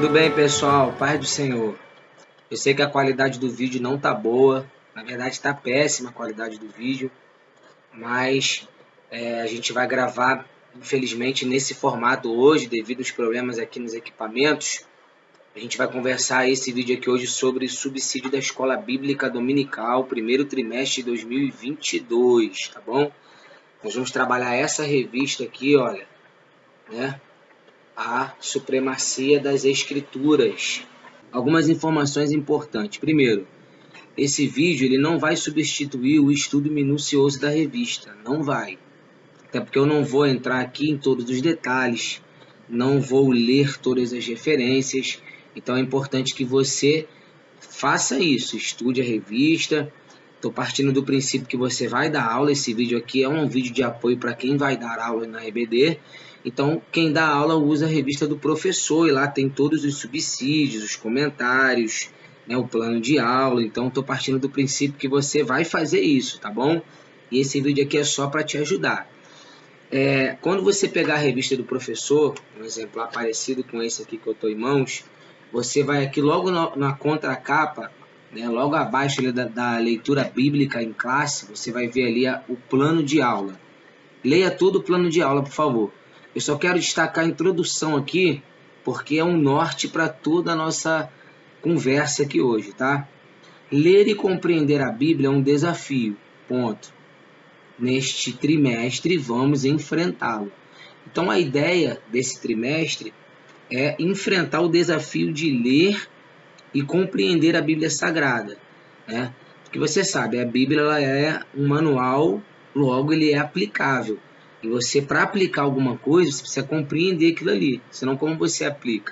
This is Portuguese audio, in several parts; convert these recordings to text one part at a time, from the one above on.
Tudo bem, pessoal? Paz do Senhor. Eu sei que a qualidade do vídeo não tá boa, na verdade tá péssima a qualidade do vídeo, mas a gente vai gravar, infelizmente, nesse formato hoje, devido aos problemas aqui nos equipamentos. A gente vai conversar esse vídeo aqui hoje sobre subsídio da Escola Bíblica Dominical, primeiro trimestre de 2022, tá bom? Nós vamos trabalhar essa revista aqui, olha, né? A Supremacia das Escrituras. Algumas informações importantes. Primeiro, esse vídeo ele não vai substituir o estudo minucioso da revista, não vai. Até porque eu não vou entrar aqui em todos os detalhes, não vou ler todas as referências, então é importante que você faça isso, estude a revista. Estou partindo do princípio que você vai dar aula, esse vídeo aqui é um vídeo de apoio para quem vai dar aula na EBD, então quem dá aula usa a revista do professor e lá tem todos os subsídios, os comentários, né, o plano de aula, então estou partindo do princípio que você vai fazer isso, tá bom? E esse vídeo aqui é só para te ajudar. Quando você pegar a revista do professor, um exemplar parecido com esse aqui que eu estou em mãos, você vai aqui logo na contracapa, né, logo abaixo ali da leitura bíblica em classe, você vai ver ali o plano de aula. Leia todo o plano de aula, por favor. Eu só quero destacar a introdução aqui, porque é um norte para toda a nossa conversa aqui hoje, tá? Ler e compreender a Bíblia é um desafio, ponto. Neste trimestre vamos enfrentá-lo. Então a ideia desse trimestre é enfrentar o desafio de ler e compreender a Bíblia Sagrada, né? Porque você sabe, a Bíblia ela é um manual, logo ele é aplicável. E você, para aplicar alguma coisa, você precisa compreender aquilo ali, senão como você aplica?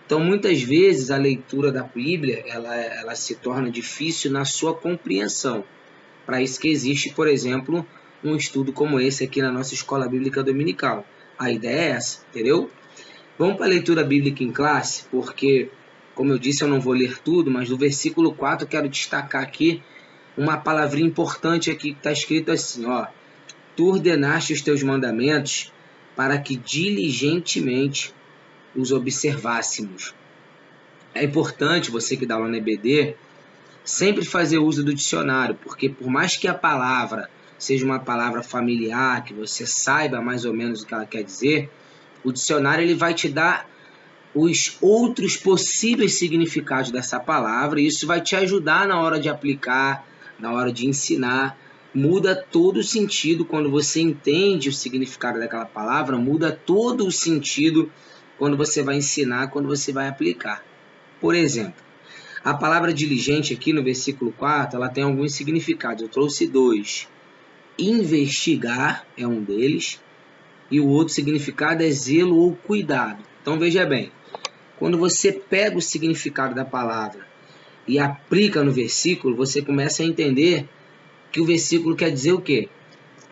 Então, muitas vezes, a leitura da Bíblia, ela se torna difícil na sua compreensão. Para isso que existe, por exemplo, um estudo como esse aqui na nossa Escola Bíblica Dominical. A ideia é essa, entendeu? Vamos para a leitura bíblica em classe, porque, como eu disse, eu não vou ler tudo, mas do versículo 4 eu quero destacar aqui uma palavrinha importante aqui que está escrito assim, ó. Tu ordenaste os teus mandamentos para que diligentemente os observássemos. É importante, você que dá aula na EBD, sempre fazer uso do dicionário, porque por mais que a palavra seja uma palavra familiar, que você saiba mais ou menos o que ela quer dizer, o dicionário ele vai te dar os outros possíveis significados dessa palavra, e isso vai te ajudar na hora de aplicar, na hora de ensinar. Muda todo o sentido quando você entende o significado daquela palavra, muda todo o sentido quando você vai ensinar, quando você vai aplicar. Por exemplo, a palavra diligente aqui no versículo 4, ela tem alguns significados. Eu trouxe dois. Investigar é um deles, e o outro significado é zelo ou cuidado. Então veja bem, quando você pega o significado da palavra e aplica no versículo, você começa a entender que o versículo quer dizer o quê?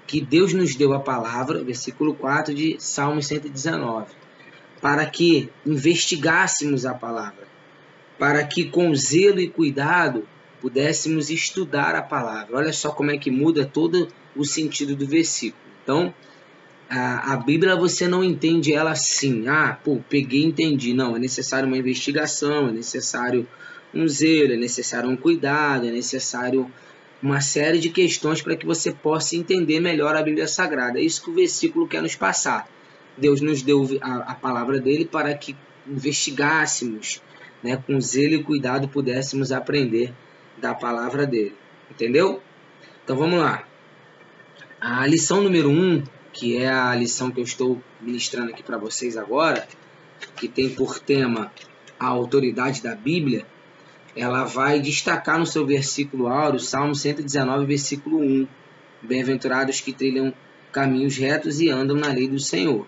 Que Deus nos deu a palavra, versículo 4 de Salmo 119, para que investigássemos a palavra, para que com zelo e cuidado pudéssemos estudar a palavra. Olha só como é que muda todo o sentido do versículo. Então, a Bíblia você não entende ela assim, peguei e entendi. Não, é necessário uma investigação, é necessário um zelo, é necessário um cuidado, é necessário uma série de questões para que você possa entender melhor a Bíblia Sagrada. É isso que o versículo quer nos passar. Deus nos deu a palavra dele para que investigássemos, né, com zelo e cuidado pudéssemos aprender da palavra dele. Entendeu? Então vamos lá. A lição número 1, que é a lição que eu estou ministrando aqui para vocês agora, que tem por tema a autoridade da Bíblia, ela vai destacar no seu versículo áureo, Salmo 119, versículo 1. Bem-aventurados que trilham caminhos retos e andam na lei do Senhor.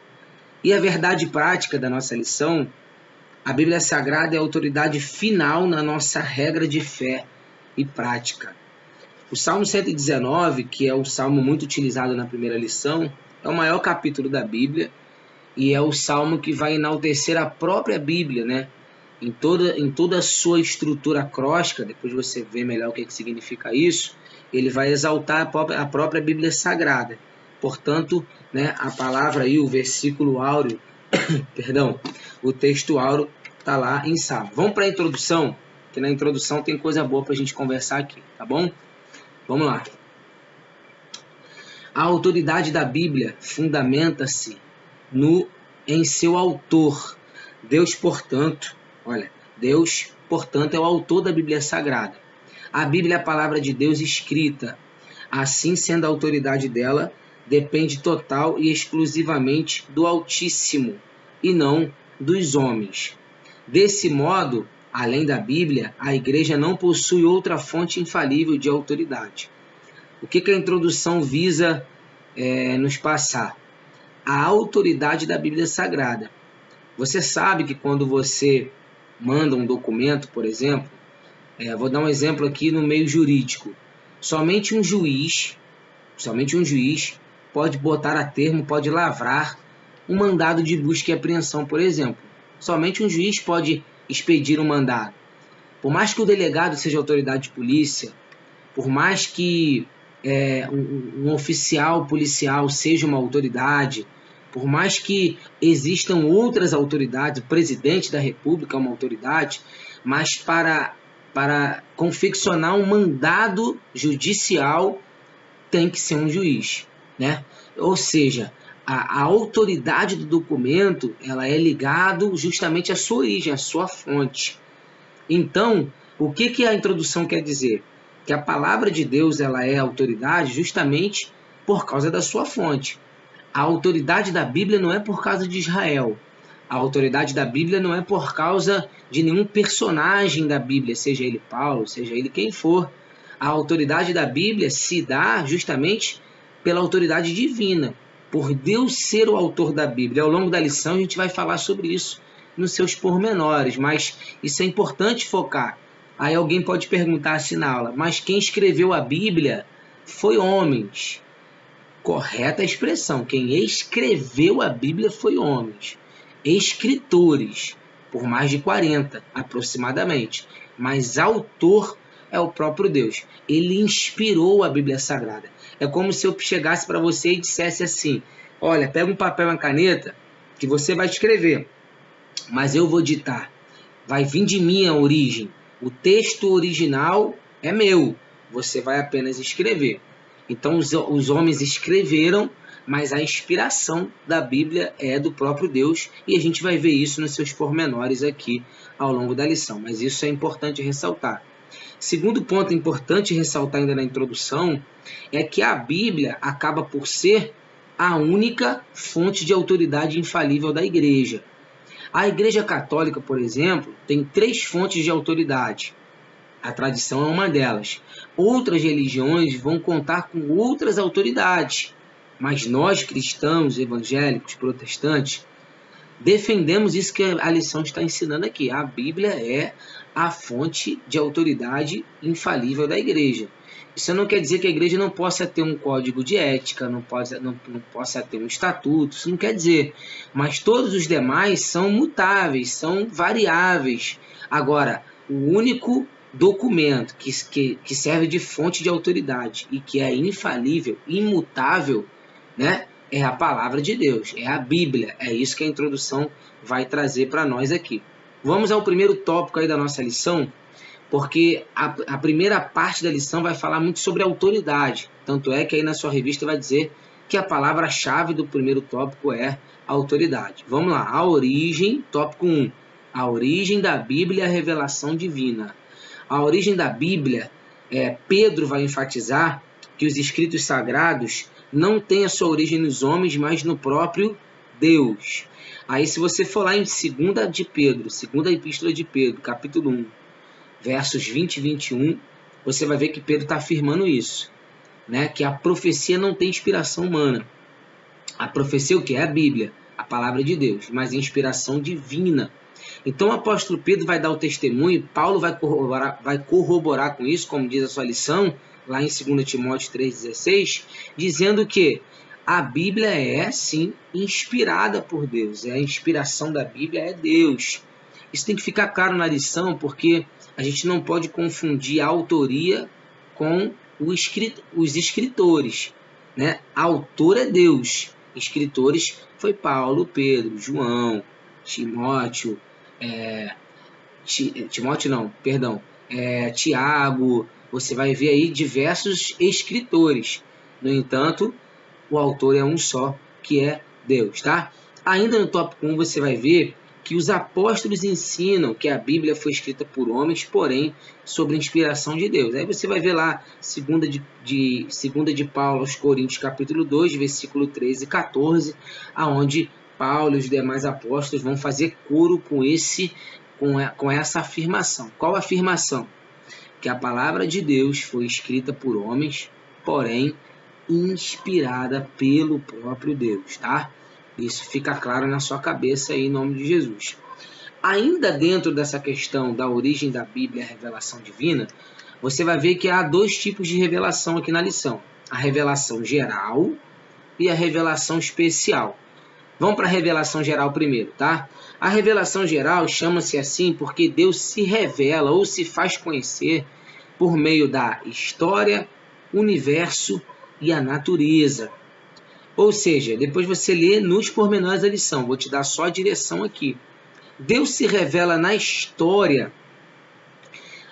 E a verdade prática da nossa lição, a Bíblia Sagrada é a autoridade final na nossa regra de fé e prática. O Salmo 119, que é o salmo muito utilizado na primeira lição, é o maior capítulo da Bíblia e é o salmo que vai enaltecer a própria Bíblia, né? Em toda a sua estrutura acróstica, depois você vê melhor o que significa isso, ele vai exaltar a própria Bíblia Sagrada. Portanto, né, a palavra aí, o versículo áureo, perdão, o texto áureo está lá em Salmos. Vamos para a introdução, que na introdução tem coisa boa para a gente conversar aqui, tá bom? Vamos lá. A autoridade da Bíblia fundamenta-se em seu autor. Deus, portanto, é o autor da Bíblia Sagrada. A Bíblia é a palavra de Deus escrita. Assim, sendo a autoridade dela, depende total e exclusivamente do Altíssimo e não dos homens. Desse modo, além da Bíblia, a Igreja não possui outra fonte infalível de autoridade. O que a introdução visa nos passar? A autoridade da Bíblia Sagrada. Você sabe que quando você manda um documento, por exemplo, vou dar um exemplo aqui no meio jurídico, somente um juiz pode botar a termo, pode lavrar um mandado de busca e apreensão, por exemplo. Somente um juiz pode expedir um mandado. Por mais que o delegado seja autoridade de polícia, por mais que um oficial policial seja uma autoridade, por mais que existam outras autoridades, o presidente da República é uma autoridade, mas para confeccionar um mandado judicial tem que ser um juiz, né? Ou seja, a autoridade do documento ela é ligada justamente à sua origem, à sua fonte. Então, o que a introdução quer dizer? Que a palavra de Deus ela é autoridade justamente por causa da sua fonte. A autoridade da Bíblia não é por causa de Israel. A autoridade da Bíblia não é por causa de nenhum personagem da Bíblia, seja ele Paulo, seja ele quem for. A autoridade da Bíblia se dá justamente pela autoridade divina, por Deus ser o autor da Bíblia. Ao longo da lição a gente vai falar sobre isso nos seus pormenores, mas isso é importante focar. Aí alguém pode perguntar assim na aula, mas quem escreveu a Bíblia foi homens. Correta a expressão, quem escreveu a Bíblia foi homens. Escritores, por mais de 40 aproximadamente, mas autor é o próprio Deus. Ele inspirou a Bíblia Sagrada. É como se eu chegasse para você e dissesse assim, olha, pega um papel e uma caneta que você vai escrever, mas eu vou ditar. Vai vir de mim a origem. O texto original é meu. Você vai apenas escrever. Então os homens escreveram, mas a inspiração da Bíblia é do próprio Deus e a gente vai ver isso nos seus pormenores aqui ao longo da lição. Mas isso é importante ressaltar. Segundo ponto importante ressaltar ainda na introdução é que a Bíblia acaba por ser a única fonte de autoridade infalível da Igreja. A Igreja Católica, por exemplo, tem 3 fontes de autoridade. A tradição é uma delas. Outras religiões vão contar com outras autoridades, mas nós cristãos, evangélicos, protestantes, defendemos isso que a lição está ensinando aqui. A Bíblia é a fonte de autoridade infalível da Igreja. Isso não quer dizer que a Igreja não possa ter um código de ética, não possa ter um estatuto, isso não quer dizer. Mas todos os demais são mutáveis, são variáveis. Agora, o único documento que serve de fonte de autoridade e que é infalível, imutável, né, é a palavra de Deus, é a Bíblia. É isso que a introdução vai trazer para nós aqui. Vamos ao primeiro tópico aí da nossa lição, porque a primeira parte da lição vai falar muito sobre autoridade. Tanto é que aí na sua revista vai dizer que a palavra-chave do primeiro tópico é autoridade. Vamos lá, a origem, tópico 1. A origem da Bíblia e a revelação divina. A origem da Bíblia, Pedro vai enfatizar que os escritos sagrados não têm a sua origem nos homens, mas no próprio Deus. Aí se você for lá em 2 de Pedro, 2ª Epístola de Pedro, capítulo 1, versos 20 e 21, você vai ver que Pedro está afirmando isso, né? Que a profecia não tem inspiração humana. A profecia o que? É a Bíblia, a palavra de Deus, mas a inspiração divina. Então o apóstolo Pedro vai dar o testemunho, Paulo vai corroborar com isso, como diz a sua lição, lá em 2 Timóteo 3,16, dizendo que a Bíblia é, sim, inspirada por Deus. A inspiração da Bíblia é Deus. Isso tem que ficar claro na lição, porque a gente não pode confundir a autoria com os escritores, né? Autor é Deus. Escritores foi Paulo, Pedro, João, Timóteo, Timóteo não, perdão, Tiago, você vai ver aí diversos escritores. No entanto, o autor é um só, que é Deus, tá? Ainda no tópico 1 você vai ver que os apóstolos ensinam que a Bíblia foi escrita por homens, porém, sobre inspiração de Deus. Aí você vai ver lá, segunda de Paulo aos Coríntios, capítulo 2, versículo 13 e 14, aonde Paulo e os demais apóstolos vão fazer coro com essa afirmação. Qual afirmação? Que a palavra de Deus foi escrita por homens, porém, inspirada pelo próprio Deus, tá? Isso fica claro na sua cabeça aí, em nome de Jesus. Ainda dentro dessa questão da origem da Bíblia e a revelação divina, você vai ver que há dois tipos de revelação aqui na lição. A revelação geral e a revelação especial. Vamos para a revelação geral primeiro, tá? A revelação geral chama-se assim porque Deus se revela ou se faz conhecer por meio da história, universo e a natureza. Ou seja, depois você lê nos pormenores da lição, vou te dar só a direção aqui. Deus se revela na história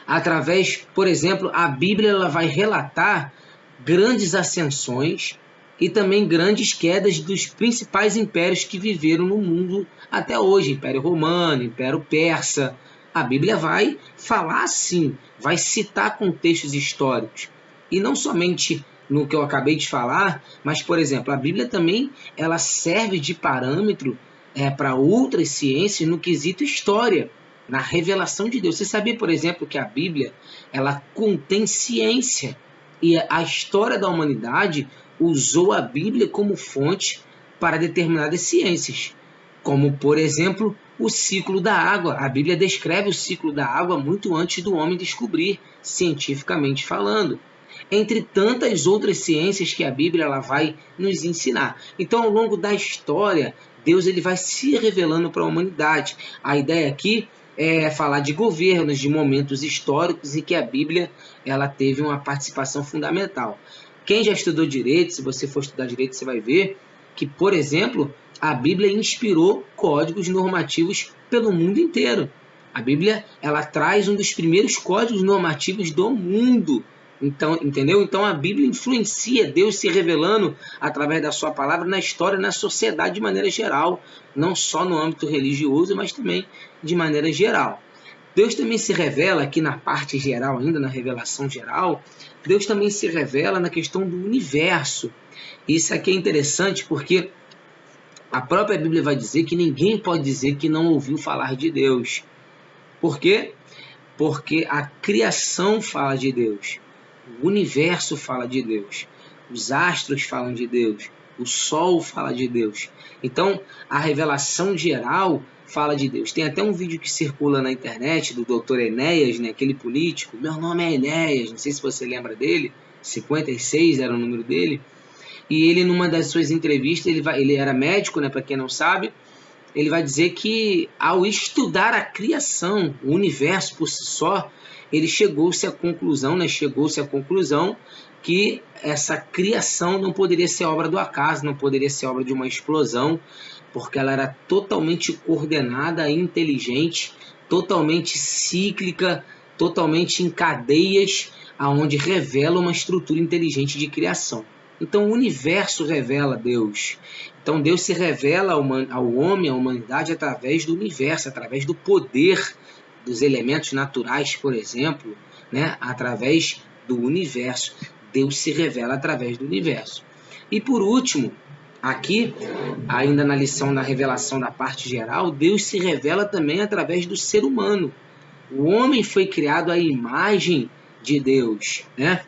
através, por exemplo, a Bíblia ela vai relatar grandes ascensões e também grandes quedas dos principais impérios que viveram no mundo até hoje, Império Romano, Império Persa. A Bíblia vai falar assim, vai citar contextos históricos. E não somente no que eu acabei de falar, mas, por exemplo, a Bíblia também ela serve de parâmetro para outras ciências no quesito história, na revelação de Deus. Você sabia, por exemplo, que a Bíblia ela contém ciência e a história da humanidade usou a Bíblia como fonte para determinadas ciências, como, por exemplo, o ciclo da água. A Bíblia descreve o ciclo da água muito antes do homem descobrir, cientificamente falando. Entre tantas outras ciências que a Bíblia ela vai nos ensinar. Então, ao longo da história, Deus ele vai se revelando para a humanidade. A ideia aqui é falar de governos, de momentos históricos em que a Bíblia ela teve uma participação fundamental. Quem já estudou direito, se você for estudar direito, você vai ver que, por exemplo, a Bíblia inspirou códigos normativos pelo mundo inteiro. A Bíblia ela traz um dos primeiros códigos normativos do mundo. Então, entendeu? Então a Bíblia influencia Deus se revelando através da sua palavra na história, na sociedade de maneira geral, não só no âmbito religioso, mas também de maneira geral. Deus também se revela aqui na parte geral, ainda na revelação geral, Deus também se revela na questão do universo. Isso aqui é interessante porque a própria Bíblia vai dizer que ninguém pode dizer que não ouviu falar de Deus. Por quê? Porque a criação fala de Deus. O universo fala de Deus, os astros falam de Deus, o sol fala de Deus. Então, a revelação geral fala de Deus. Tem até um vídeo que circula na internet do Dr. Enéas, né, aquele político. Meu nome é Enéas, não sei se você lembra dele, 56 era o número dele. E ele, numa das suas entrevistas, ele era médico, né, para quem não sabe, ele vai dizer que ao estudar a criação, o universo por si só, ele chegou-se à conclusão que essa criação não poderia ser obra do acaso, não poderia ser obra de uma explosão, porque ela era totalmente coordenada, inteligente, totalmente cíclica, totalmente em cadeias, aonde revela uma estrutura inteligente de criação. Então o universo revela Deus. Então Deus se revela ao homem, à humanidade, através do universo, através do poder dos elementos naturais, por exemplo, né? Através do universo. Deus se revela através do universo. E por último, aqui, ainda na lição da revelação da parte geral, Deus se revela também através do ser humano. O homem foi criado à imagem de Deus, né?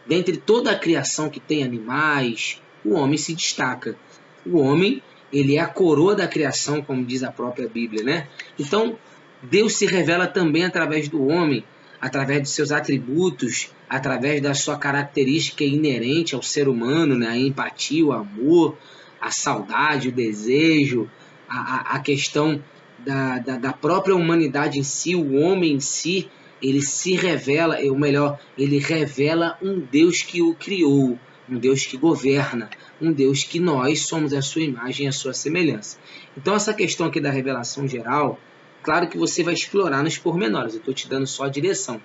Dentre toda a criação que tem animais, o homem se destaca. O homem, ele é a coroa da criação, como diz a própria Bíblia, né? Então, Deus se revela também através do homem, através dos seus atributos, através da sua característica inerente ao ser humano, né? A empatia, o amor, a saudade, o desejo, a questão da própria humanidade em si, o homem em si, ele se revela, ou melhor, ele revela um Deus que o criou, um Deus que governa, um Deus que nós somos a sua imagem e a sua semelhança. Então essa questão aqui da revelação geral, Claro que você vai explorar nos pormenores, eu estou te dando só a direção.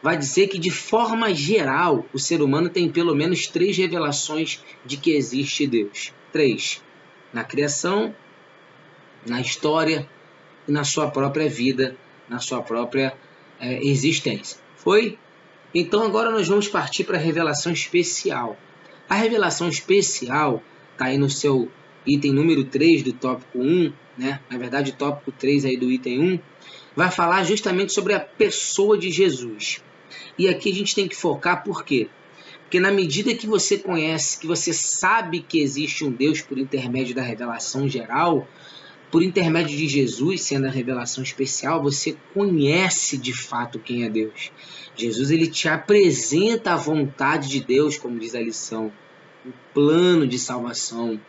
Vai dizer que, de forma geral, o ser humano tem pelo menos 3 revelações de que existe Deus. 3. Na criação, na história e na sua própria vida, na sua própria existência. Foi? Então agora nós vamos partir para a revelação especial. A revelação especial está aí no seu item número 3 do tópico 1, né? Na verdade, o tópico 3 aí do item 1, vai falar justamente sobre a pessoa de Jesus. E aqui a gente tem que focar por quê? Porque na medida que você conhece, que você sabe que existe um Deus por intermédio da revelação geral, por intermédio de Jesus, sendo a revelação especial, você conhece de fato quem é Deus. Jesus, ele te apresenta a vontade de Deus, como diz a lição, o plano de salvação,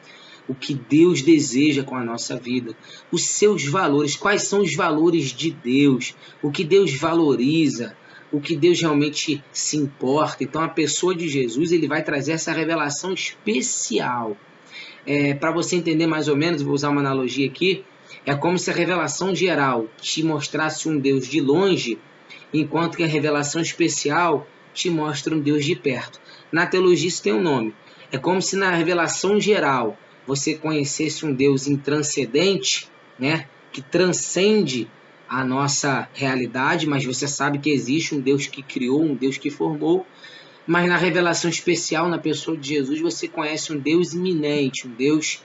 o que Deus deseja com a nossa vida, os seus valores, quais são os valores de Deus, o que Deus valoriza, o que Deus realmente se importa. Então, a pessoa de Jesus, ele vai trazer essa revelação especial. Para você entender mais ou menos, vou usar uma analogia aqui, é como se a revelação geral te mostrasse um Deus de longe, enquanto que a revelação especial te mostra um Deus de perto. Na teologia isso tem um nome. É como se na revelação geral você conhecesse um Deus intranscendente, né, que transcende a nossa realidade, mas você sabe que existe um Deus que criou, um Deus que formou. Mas na revelação especial, na pessoa de Jesus, você conhece um Deus iminente, um Deus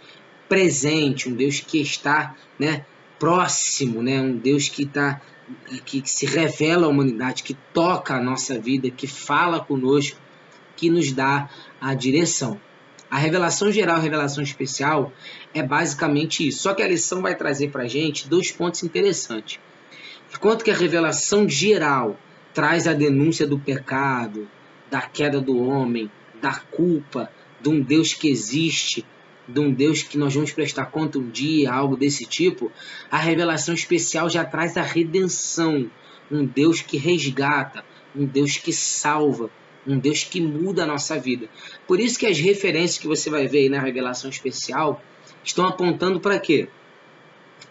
presente, um Deus que está, né, próximo, né, um Deus que se revela à humanidade, que toca a nossa vida, que fala conosco, que nos dá a direção. A revelação geral, a revelação especial é basicamente isso. Só que a lição vai trazer para a gente 2 pontos interessantes. Enquanto que a revelação geral traz a denúncia do pecado, da queda do homem, da culpa, de um Deus que existe, de um Deus que nós vamos prestar conta um dia, algo desse tipo, a revelação especial já traz a redenção, um Deus que resgata, um Deus que salva, um Deus que muda a nossa vida. Por isso que as referências que você vai ver aí na revelação especial estão apontando para quê?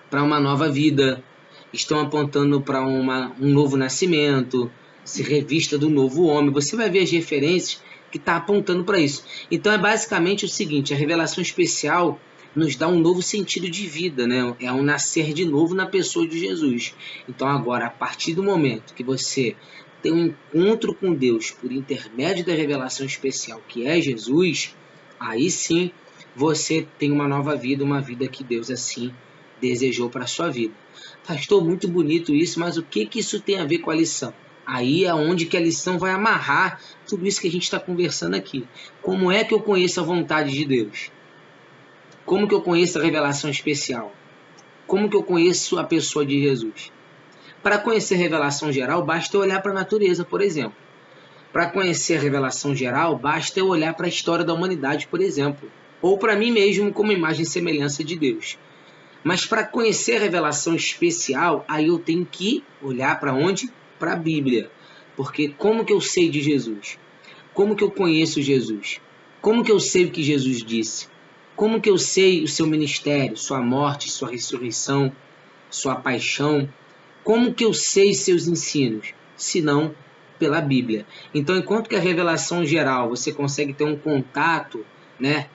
Para uma nova vida, estão apontando para um novo nascimento, se revista do novo homem. Você vai ver as referências que está apontando para isso. Então é basicamente o seguinte, a revelação especial nos dá um novo sentido de vida, né? É um nascer de novo na pessoa de Jesus. Então agora, a partir do momento que você tem um encontro com Deus por intermédio da revelação especial que é Jesus, aí sim você tem uma nova vida, uma vida que Deus assim desejou para a sua vida. Pastor, muito bonito isso, mas o que isso tem a ver com a lição? Aí é onde que a lição vai amarrar tudo isso que a gente está conversando aqui. Como é que eu conheço a vontade de Deus? Como que eu conheço a revelação especial? Como que eu conheço a pessoa de Jesus? Para conhecer a revelação geral, basta eu olhar para a natureza, por exemplo. Para conhecer a revelação geral, basta eu olhar para a história da humanidade, por exemplo. Ou para mim mesmo como imagem e semelhança de Deus. Mas para conhecer a revelação especial, aí eu tenho que olhar para onde? Para a Bíblia. Porque como que eu sei de Jesus? Como que eu conheço Jesus? Como que eu sei o que Jesus disse? Como que eu sei o seu ministério, sua morte, sua ressurreição, sua paixão? Como que eu sei seus ensinos? Se não pela Bíblia. Então, enquanto que a revelação geral, você consegue ter um contato, né,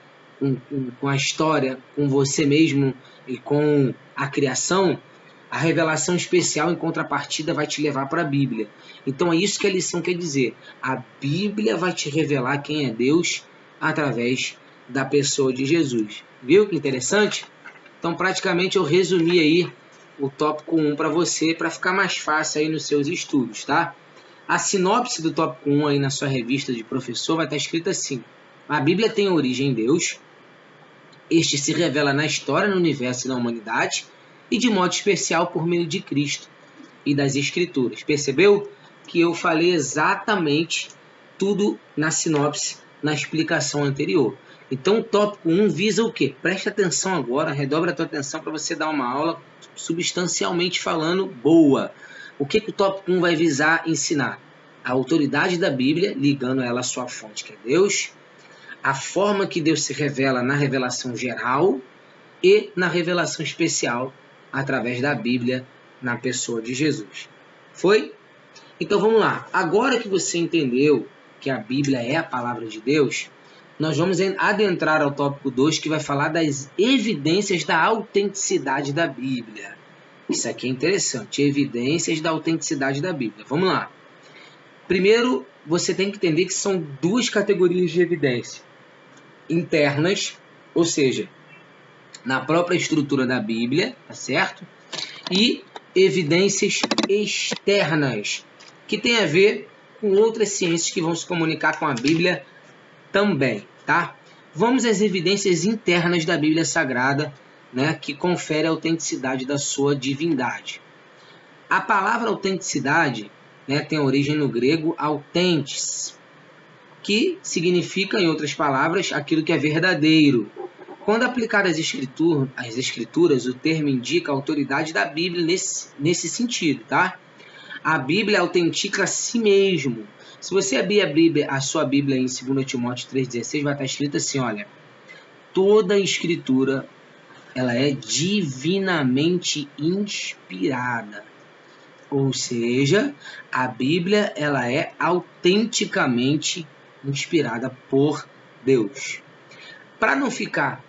com a história, com você mesmo e com a criação, a revelação especial em contrapartida vai te levar para a Bíblia. Então é isso que a lição quer dizer. A Bíblia vai te revelar quem é Deus através da pessoa de Jesus. Viu que interessante? Então praticamente eu resumi aí o tópico 1 para você, para ficar mais fácil aí nos seus estudos, tá? A sinopse do tópico 1 aí na sua revista de professor vai estar escrita assim: a Bíblia tem origem em Deus, este se revela na história, no universo e na humanidade, e de modo especial por meio de Cristo e das Escrituras. Percebeu que eu falei exatamente tudo na sinopse, na explicação anterior. Então o tópico 1 visa o quê? Presta atenção agora, redobra a tua atenção para você dar uma aula substancialmente falando boa. O que o tópico 1 vai visar ensinar? A autoridade da Bíblia, ligando ela à sua fonte, que é Deus, a forma que Deus se revela na revelação geral e na revelação especial através da Bíblia, na pessoa de Jesus. Foi? Então vamos lá. Agora que você entendeu que a Bíblia é a palavra de Deus, nós vamos adentrar ao tópico 2, que vai falar das evidências da autenticidade da Bíblia. Isso aqui é interessante, evidências da autenticidade da Bíblia. Vamos lá. Primeiro, você tem que entender que são duas categorias de evidência. Internas, ou seja, na própria estrutura da Bíblia, tá certo? E evidências externas, que tem a ver com outras ciências que vão se comunicar com a Bíblia também, tá? Vamos às evidências internas da Bíblia Sagrada, né, que confere a autenticidade da sua divindade. A palavra autenticidade, né, tem origem no grego autentes, que significa, em outras palavras, aquilo que é verdadeiro. Quando aplicado às escrituras, o termo indica a autoridade da Bíblia nesse sentido, tá? A Bíblia autentica a si mesmo. Se você abrir a sua Bíblia em 2 Timóteo 3,16, vai estar escrito assim, olha, toda a escritura, ela é divinamente inspirada. Ou seja, a Bíblia, ela é autenticamente inspirada por Deus. Para não ficar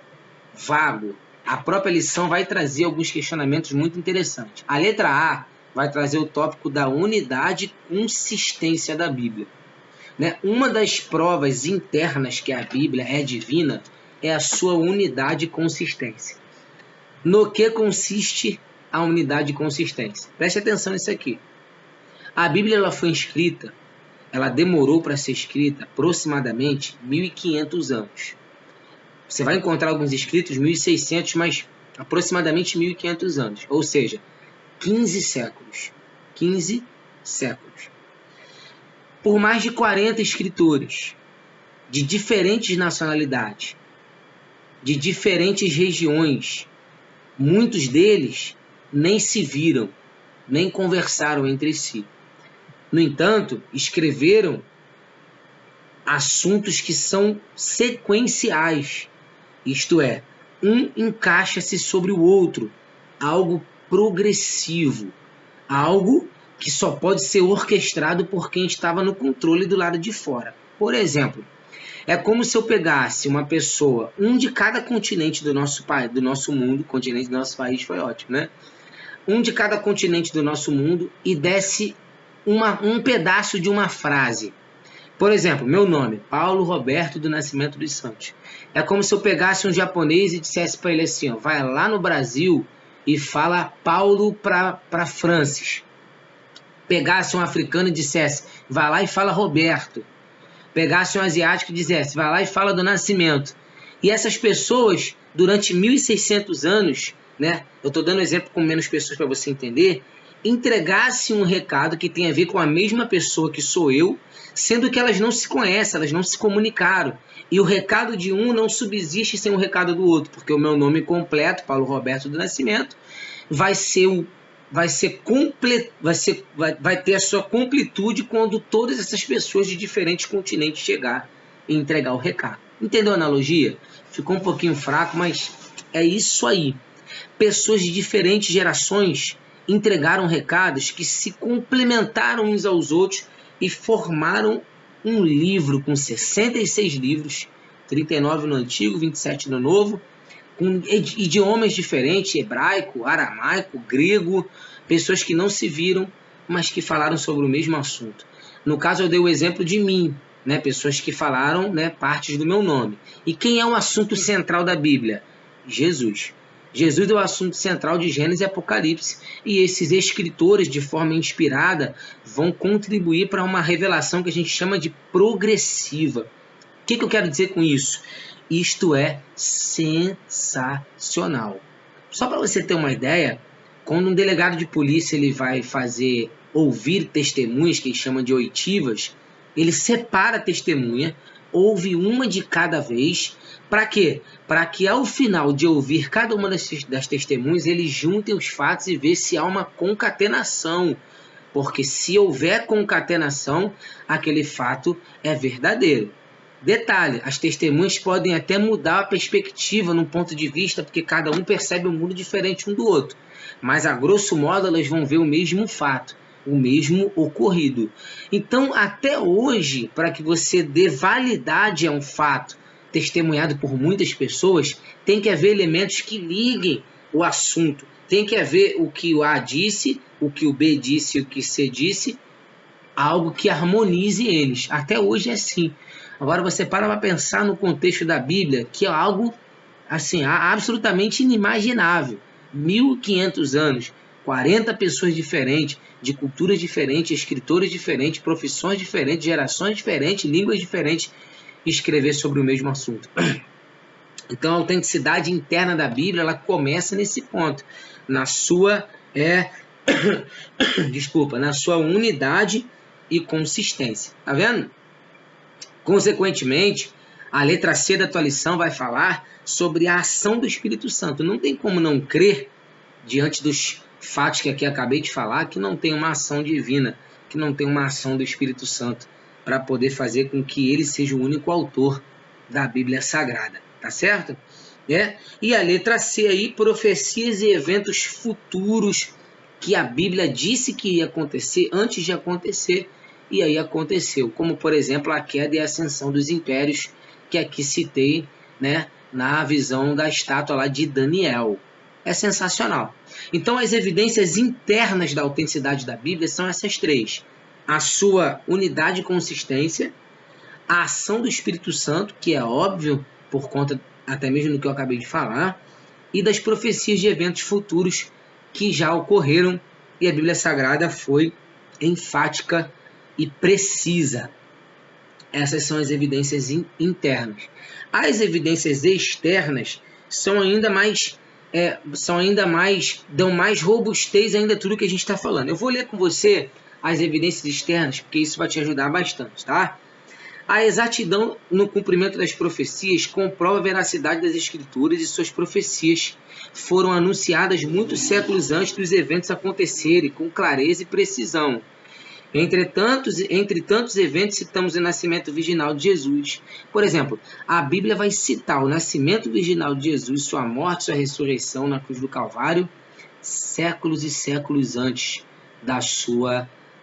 vago, a própria lição vai trazer alguns questionamentos muito interessantes. A letra A vai trazer o tópico da unidade e consistência da Bíblia. Né? Uma das provas internas que a Bíblia é divina é a sua unidade e consistência. No que consiste a unidade e consistência? Preste atenção nisso aqui. A Bíblia ela foi escrita, ela demorou para ser escrita aproximadamente 1.500 anos. Você vai encontrar alguns escritos 1.600, mas aproximadamente 1.500 anos. Ou seja, 15 séculos. 15 séculos. Por mais de 40 escritores, de diferentes nacionalidades, de diferentes regiões, muitos deles nem se viram, nem conversaram entre si. No entanto, escreveram assuntos que são sequenciais, isto é, um encaixa-se sobre o outro, algo progressivo, algo que só pode ser orquestrado por quem estava no controle do lado de fora. Por exemplo, é como se eu pegasse uma pessoa, um de cada continente do nosso mundo, continente do nosso país foi ótimo, né? Um de cada continente do nosso mundo e desse um pedaço de uma frase. Por exemplo, meu nome, Paulo Roberto do Nascimento dos Santos. É como se eu pegasse um japonês e dissesse para ele assim, ó, vai lá no Brasil e fala Paulo para Francis. Pegasse um africano e dissesse, vai lá e fala Roberto. Pegasse um asiático e dissesse, vai lá e fala do Nascimento. E essas pessoas, durante 1.600 anos, né, eu estou dando exemplo com menos pessoas para você entender, entregasse um recado que tem a ver com a mesma pessoa que sou eu, sendo que elas não se conhecem, elas não se comunicaram. E o recado de um não subsiste sem o recado do outro, porque o meu nome completo, Paulo Roberto do Nascimento, vai ter a sua completude quando todas essas pessoas de diferentes continentes chegar e entregar o recado. Entendeu a analogia? Ficou um pouquinho fraco, mas é isso aí. Pessoas de diferentes gerações entregaram recados que se complementaram uns aos outros e formaram um livro com 66 livros, 39 no Antigo, 27 no Novo, com idiomas diferentes, hebraico, aramaico, grego, pessoas que não se viram, mas que falaram sobre o mesmo assunto. No caso, eu dei o exemplo de mim, né? Pessoas que falaram, né, partes do meu nome. E quem é o assunto central da Bíblia? Jesus. Jesus é o assunto central de Gênesis e Apocalipse, e esses escritores, de forma inspirada, vão contribuir para uma revelação que a gente chama de progressiva. O que eu quero dizer com isso? Isto é sensacional. Só para você ter uma ideia, quando um delegado de polícia ele vai fazer ouvir testemunhas, que ele chama de oitivas, ele separa a testemunha, ouve uma de cada vez. Para quê? Para que ao final de ouvir cada uma das testemunhas, eles juntem os fatos e ver se há uma concatenação. Porque se houver concatenação, aquele fato é verdadeiro. Detalhe, as testemunhas podem até mudar a perspectiva num ponto de vista, porque cada um percebe um mundo diferente um do outro. Mas, a grosso modo, elas vão ver o mesmo fato, o mesmo ocorrido. Então, até hoje, para que você dê validade a um fato testemunhado por muitas pessoas, tem que haver elementos que liguem o assunto. Tem que haver o que o A disse, o que o B disse e o que C disse, algo que harmonize eles. Até hoje é assim. Agora você para pensar no contexto da Bíblia, que é algo assim, absolutamente inimaginável. 1500 anos, 40 pessoas diferentes, de culturas diferentes, escritores diferentes, profissões diferentes, gerações diferentes, línguas diferentes, escrever sobre o mesmo assunto. Então a autenticidade interna da Bíblia, ela começa nesse ponto, na sua na sua unidade e consistência. Tá vendo? Consequentemente, a letra C da tua lição vai falar sobre a ação do Espírito Santo. Não tem como não crer, diante dos fatos que aqui acabei de falar, que não tem uma ação divina, que não tem uma ação do Espírito Santo para poder fazer com que ele seja o único autor da Bíblia Sagrada. Tá certo? E a letra C aí, profecias e eventos futuros que a Bíblia disse que ia acontecer antes de acontecer, e aí aconteceu, como por exemplo a queda e a ascensão dos impérios, que aqui citei, né, na visão da estátua lá de Daniel. É sensacional. Então as evidências internas da autenticidade da Bíblia são essas três: a sua unidade e consistência, a ação do Espírito Santo, que é óbvio por conta até mesmo do que eu acabei de falar, e das profecias de eventos futuros que já ocorreram, e a Bíblia Sagrada foi enfática e precisa. Essas são as evidências internas. As evidências externas são ainda mais, dão mais robustez ainda a tudo que a gente está falando. Eu vou ler com você as evidências externas, porque isso vai te ajudar bastante, tá? A exatidão no cumprimento das profecias comprova a veracidade das Escrituras, e suas profecias foram anunciadas muitos séculos antes dos eventos acontecerem, com clareza e precisão. Entre tantos eventos, citamos o nascimento virginal de Jesus. Por exemplo, a Bíblia vai citar o nascimento virginal de Jesus, sua morte, sua ressurreição na cruz do Calvário, séculos e séculos antes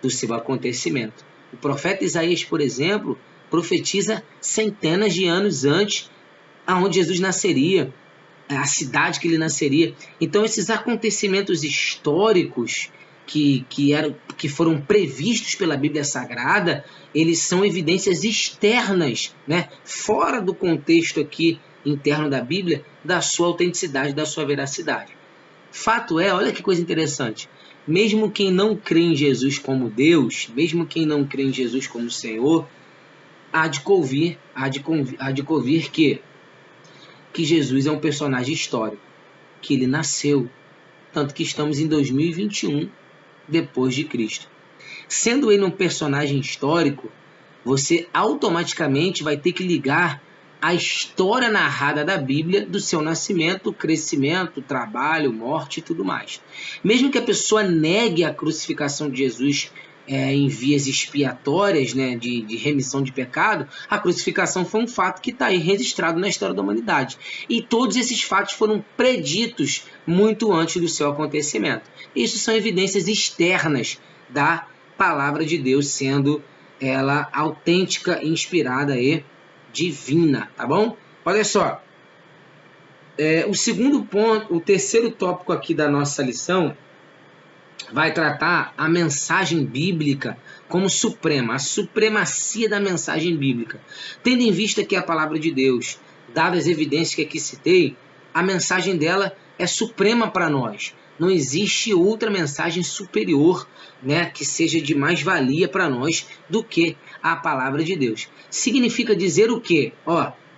do seu acontecimento. O profeta Isaías, por exemplo, profetiza centenas de anos antes aonde Jesus nasceria, a cidade que ele nasceria. Então, esses acontecimentos históricos que foram previstos pela Bíblia Sagrada, eles são evidências externas, né, fora do contexto aqui interno da Bíblia, da sua autenticidade, da sua veracidade. Fato é, olha que coisa interessante, mesmo quem não crê em Jesus como Deus, mesmo quem não crê em Jesus como Senhor, há de convir que Jesus é um personagem histórico, que ele nasceu, tanto que estamos em 2021 depois de Cristo. Sendo ele um personagem histórico, você automaticamente vai ter que ligar a história narrada da Bíblia do seu nascimento, crescimento, trabalho, morte e tudo mais. Mesmo que a pessoa negue a crucificação de Jesus em vias expiatórias, né, de remissão de pecado, a crucificação foi um fato que está aí registrado na história da humanidade. E todos esses fatos foram preditos muito antes do seu acontecimento. Isso são evidências externas da palavra de Deus, sendo ela autêntica, inspirada e divina, tá bom? Olha só, o segundo ponto, o terceiro tópico aqui da nossa lição vai tratar a mensagem bíblica como suprema, a supremacia da mensagem bíblica. Tendo em vista que a palavra de Deus, dadas as evidências que aqui citei, a mensagem dela é suprema para nós. Não existe outra mensagem superior, né, que seja de mais valia para nós do que a palavra de Deus. Significa dizer o quê?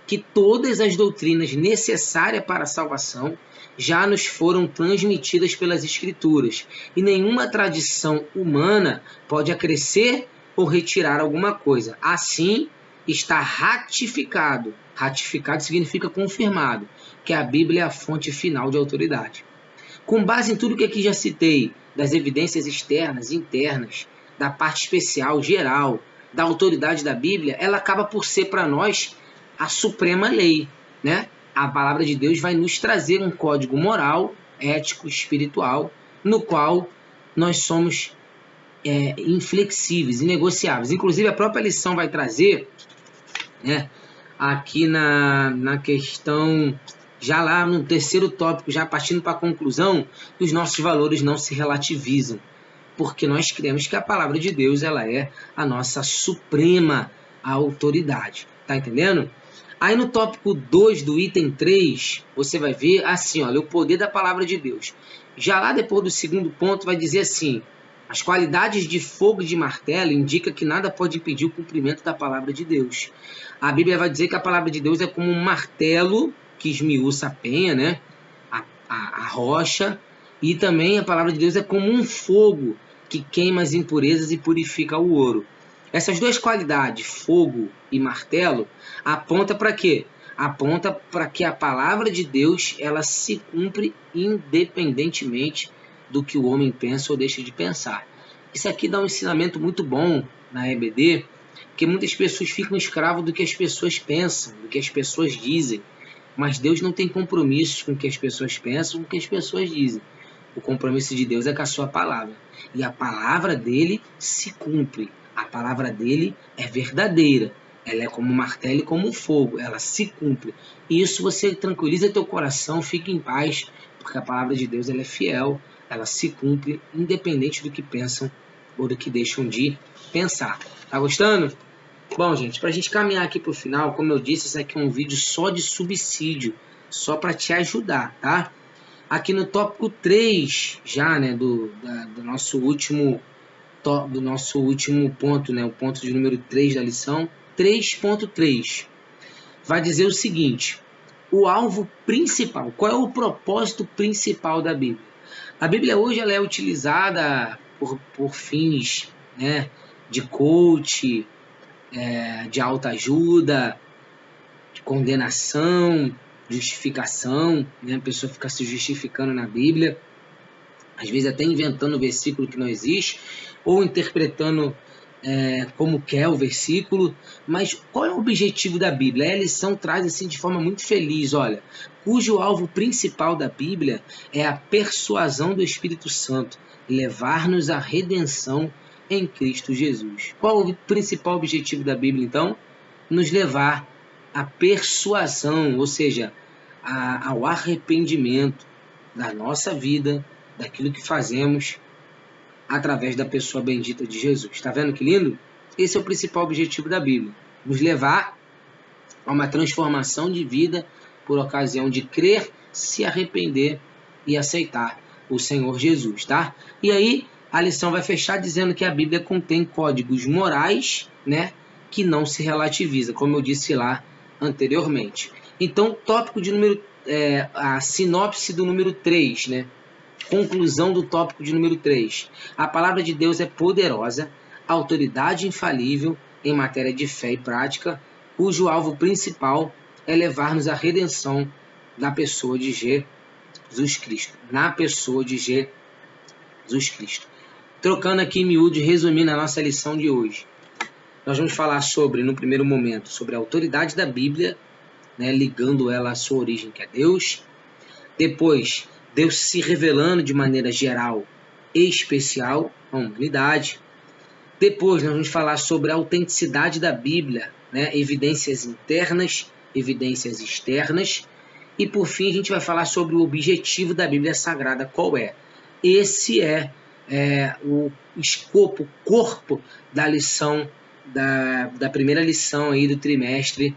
Que todas as doutrinas necessárias para a salvação já nos foram transmitidas pelas Escrituras, e nenhuma tradição humana pode acrescer ou retirar alguma coisa. Assim, está ratificado. Ratificado significa confirmado, que a Bíblia é a fonte final de autoridade. Com base em tudo que aqui já citei, das evidências externas, internas, da parte especial, geral, da autoridade da Bíblia, ela acaba por ser para nós a suprema lei, né? A palavra de Deus vai nos trazer um código moral, ético, espiritual, no qual nós somos inflexíveis, inegociáveis. Inclusive, a própria lição vai trazer, né, aqui na questão, já lá no terceiro tópico, já partindo para a conclusão, que os nossos valores não se relativizam, porque nós cremos que a palavra de Deus ela é a nossa suprema autoridade. Tá entendendo? Aí no tópico 2 do item 3, você vai ver assim, olha, o poder da palavra de Deus. Já lá depois do segundo ponto vai dizer assim: as qualidades de fogo e de martelo indicam que nada pode impedir o cumprimento da palavra de Deus. A Bíblia vai dizer que a palavra de Deus é como um martelo que esmiuça a penha, né? a rocha, e também a palavra de Deus é como um fogo que queima as impurezas e purifica o ouro. Essas duas qualidades, fogo e martelo, aponta para quê? Aponta para que a palavra de Deus ela se cumpre independentemente do que o homem pensa ou deixa de pensar. Isso aqui dá um ensinamento muito bom na EBD, que muitas pessoas ficam escravas do que as pessoas pensam, do que as pessoas dizem. Mas Deus não tem compromissos com o que as pessoas pensam, com o que as pessoas dizem. O compromisso de Deus é com a sua palavra. E a palavra dele se cumpre. A palavra dele é verdadeira. Ela é como um martelo e como um fogo. Ela se cumpre. E isso você tranquiliza teu coração, fica em paz, porque a palavra de Deus ela é fiel. Ela se cumpre, independente do que pensam ou do que deixam de pensar. Tá gostando? Bom, gente, para a gente caminhar aqui para o final, como eu disse, esse aqui é um vídeo só de subsídio, só para te ajudar, tá? Aqui no tópico 3, já, né, do nosso último ponto, né, o ponto de número 3 da lição, 3.3, vai dizer o seguinte: o alvo principal, qual é o propósito principal da Bíblia? A Bíblia hoje ela é utilizada por fins, né, de coach, de autoajuda, de condenação, justificação, né? A pessoa fica se justificando na Bíblia, às vezes até inventando um versículo que não existe, ou interpretando como quer o versículo. Mas qual é o objetivo da Bíblia? A lição traz assim de forma muito feliz, olha, cujo alvo principal da Bíblia é a persuasão do Espírito Santo, levar-nos à redenção em Cristo Jesus. Qual o principal objetivo da Bíblia, então? Nos levar à persuasão, ou seja, ao arrependimento da nossa vida, daquilo que fazemos, através da pessoa bendita de Jesus. Está vendo que lindo? Esse é o principal objetivo da Bíblia. Nos levar a uma transformação de vida por ocasião de crer, se arrepender e aceitar o Senhor Jesus, tá? E aí, a lição vai fechar dizendo que a Bíblia contém códigos morais, né, que não se relativiza, como eu disse lá anteriormente. Então, tópico de número... a sinopse do número 3, né? Conclusão do tópico de número 3. A palavra de Deus é poderosa, autoridade infalível em matéria de fé e prática, cujo alvo principal é levar-nos à redenção da pessoa de Jesus Cristo. Na pessoa de Jesus Cristo. Trocando aqui em miúdo e resumindo a nossa lição de hoje. Nós vamos falar sobre, no primeiro momento, sobre a autoridade da Bíblia, né, ligando ela à sua origem, que é Deus. Depois, Deus se revelando de maneira geral e especial à humanidade. Depois, nós vamos falar sobre a autenticidade da Bíblia, né, evidências internas, evidências externas. E, por fim, a gente vai falar sobre o objetivo da Bíblia Sagrada, qual é? Esse é o escopo, o corpo da lição, da primeira lição aí do trimestre,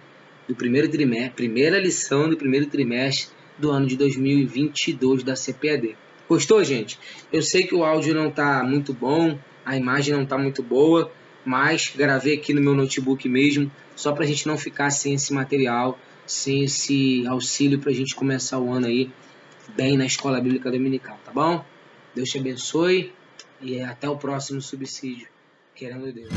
primeira lição do primeiro trimestre do ano de 2022 da CPAD. Gostou, gente? Eu sei que o áudio não está muito bom, a imagem não está muito boa, mas gravei aqui no meu notebook mesmo, só para a gente não ficar sem esse material, sem esse auxílio para a gente começar o ano aí bem na Escola Bíblica Dominical, tá bom? Deus te abençoe e até o próximo subsídio, querendo Deus.